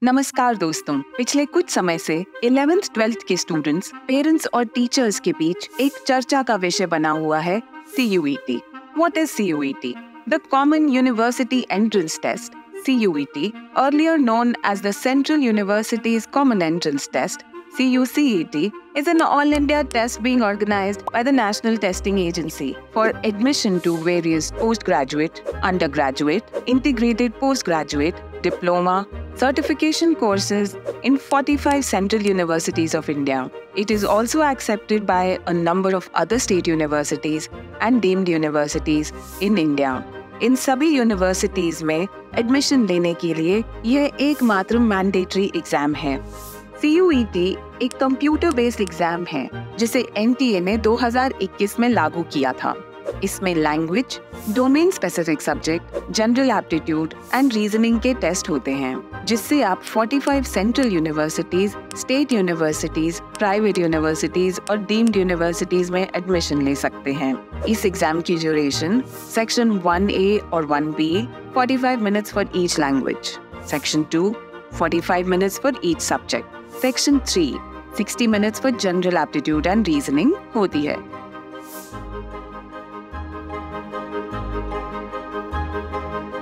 नमस्कार दोस्तों, पिछले कुछ समय से 11th 12th के स्टूडेंट्स, पेरेंट्स और टीचर्स के बीच एक चर्चा का विषय बना हुआ है CUET। What is CUET? The Common University Entrance Test, CUET, earlier known as the Central University's Common Entrance Test, CUCET, is an all-India test being organized by the National Testing Agency for admission to various postgraduate, undergraduate, integrated postgraduate, diploma, certification courses in 45 central universities of India. It is also accepted by a number of other state universities and deemed universities in India. इन सभी universities में admission लेने के लिए यह एकमात्र mandatory exam है। CUET एक computer based exam है जिसे NTA ने 2021 में लागू किया था। इसमें language, domain specific subject, general aptitude and reasoning के टेस्ट होते हैं, जिससे आप 45 central universities, state universities, private universities और डीम्ड यूनिवर्सिटीज में एडमिशन ले सकते हैं। इस एग्जाम की ड्यूरेशन सेक्शन 1A और 1B 45 minutes for each language, section 2 45 minutes for each subject, section 3 60 minutes for general aptitude and reasoning होती है।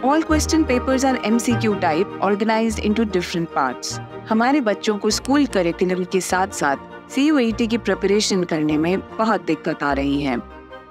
All question papers are MCQ type organized into different parts. हमारे बच्चों को school curriculum के साथ साथ CUET की प्रिपरेशन करने में बहुत दिक्कत आ रही है।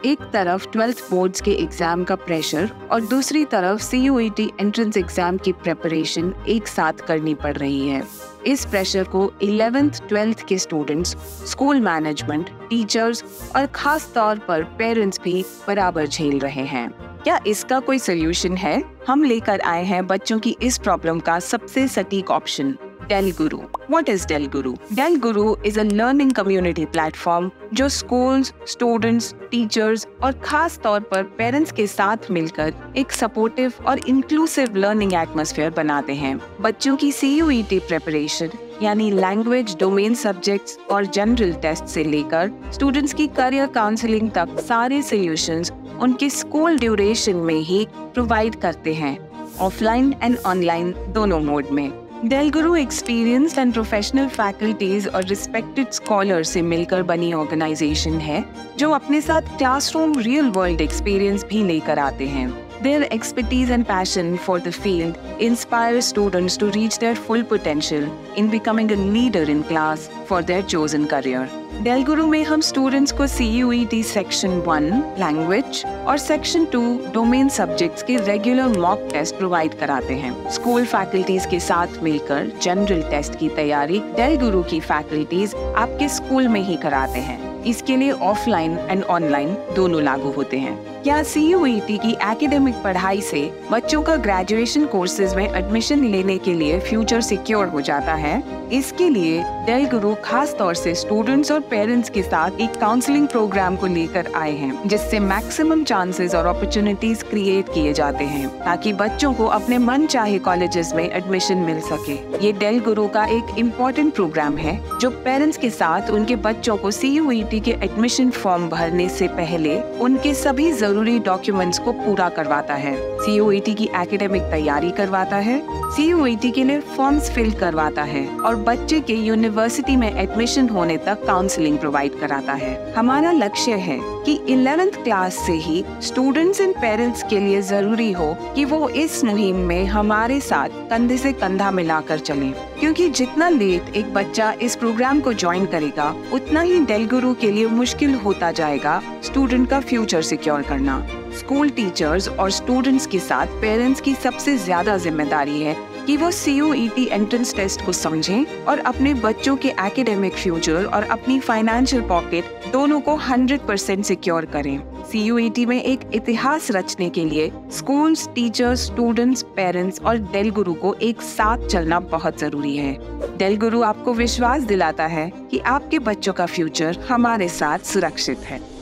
एक तरफ 12th बोर्ड्स के एग्जाम का प्रेशर और दूसरी तरफ CUET एंट्रेंस एग्जाम की प्रिपरेशन एक साथ करनी पड़ रही है। इस प्रेशर को 11th 12th के स्टूडेंट्स, स्कूल मैनेजमेंट, टीचर्स और खास तौर पर पेरेंट्स भी बराबर झेल रहे हैं। क्या इसका कोई सोल्यूशन है? हम लेकर आए हैं बच्चों की इस प्रॉब्लम का सबसे सटीक option, del Guru. What is del Guru? Del Guru is a learning community platform जो स्कूल्स, स्टूडेंट्स, टीचर्स और खास तौर पर पेरेंट्स के साथ मिलकर एक सपोर्टिव और इंक्लूसिव लर्निंग एटमॉस्फेयर बनाते हैं। बच्चों की CUET प्रिपरेशन यानी लैंग्वेज, डोमेन सब्जेक्ट्स और जनरल टेस्ट से लेकर स्टूडेंट्स की करियर काउंसलिंग तक सारे सॉल्यूशंस उनके स्कूल ड्यूरेशन में ही प्रोवाइड करते हैं, ऑफलाइन एंड ऑनलाइन दोनों मोड में। Del Guru experienced and professional faculties और रिस्पेक्टेड स्कॉलर से मिलकर बनी ऑर्गेनाइजेशन है जो अपने साथ क्लासरूम रियल वर्ल्ड एक्सपीरियंस भी लेकर आते हैं। Their expertise and passion for the field inspires students to reach their full potential in becoming a leader in class for their chosen career. डेल गुरु में हम स्टूडेंट्स को CUET सेक्शन 1 लैंग्वेज और सेक्शन 2 डोमेन सब्जेक्ट्स के regular mock test provide कराते हैं। School faculties के साथ मिलकर जनरल टेस्ट की तैयारी डेल गुरु की फैकल्टीज आपके स्कूल में ही कराते हैं। इसके लिए ऑफलाइन एंड ऑनलाइन दोनों लागू होते हैं। क्या CUET की एकेडमिक पढ़ाई से बच्चों का ग्रेजुएशन कोर्सेज में एडमिशन लेने के लिए फ्यूचर सिक्योर हो जाता है? इसके लिए डेल गुरु खास तौर से स्टूडेंट्स और पेरेंट्स के साथ एक काउंसलिंग प्रोग्राम को लेकर आए हैं, जिससे मैक्सिमम चांसेस और अपॉर्चुनिटीज क्रिएट किए जाते हैं ताकि बच्चों को अपने मन चाहे कॉलेजेस में एडमिशन मिल सके। ये डेल गुरु का एक इम्पोर्टेंट प्रोग्राम है जो पेरेंट्स के साथ उनके बच्चों को CUET के एडमिशन फॉर्म भरने से पहले उनके सभी जरूरी डॉक्यूमेंट्स को पूरा करवाता है, CUET की एकेडमिक तैयारी करवाता है, CUET के लिए फॉर्म्स फिल करवाता है और बच्चे के यूनिवर्सिटी में एडमिशन होने तक काउंसलिंग प्रोवाइड कराता है। हमारा लक्ष्य है कि 11th क्लास से ही स्टूडेंट्स एंड पेरेंट्स के लिए जरूरी हो कि वो इस मुहिम में हमारे साथ कंधे से कंधा मिलाकर चलें, क्योंकि जितना लेट एक बच्चा इस प्रोग्राम को ज्वाइन करेगा उतना ही डेल गुरु के लिए मुश्किल होता जाएगा स्टूडेंट का फ्यूचर सिक्योर करना। स्कूल टीचर्स और स्टूडेंट्स के साथ पेरेंट्स की सबसे ज्यादा जिम्मेदारी है कि वो CUET एंट्रेंस टेस्ट को समझें और अपने बच्चों के एकेडमिक फ्यूचर और अपनी फाइनेंशियल पॉकेट दोनों को 100% सिक्योर करें। CUET में एक इतिहास रचने के लिए स्कूल्स, टीचर्स, स्टूडेंट्स, पेरेंट्स और डेल गुरु को एक साथ चलना बहुत जरूरी है। डेल गुरु आपको विश्वास दिलाता है कि आपके बच्चों का फ्यूचर हमारे साथ सुरक्षित है।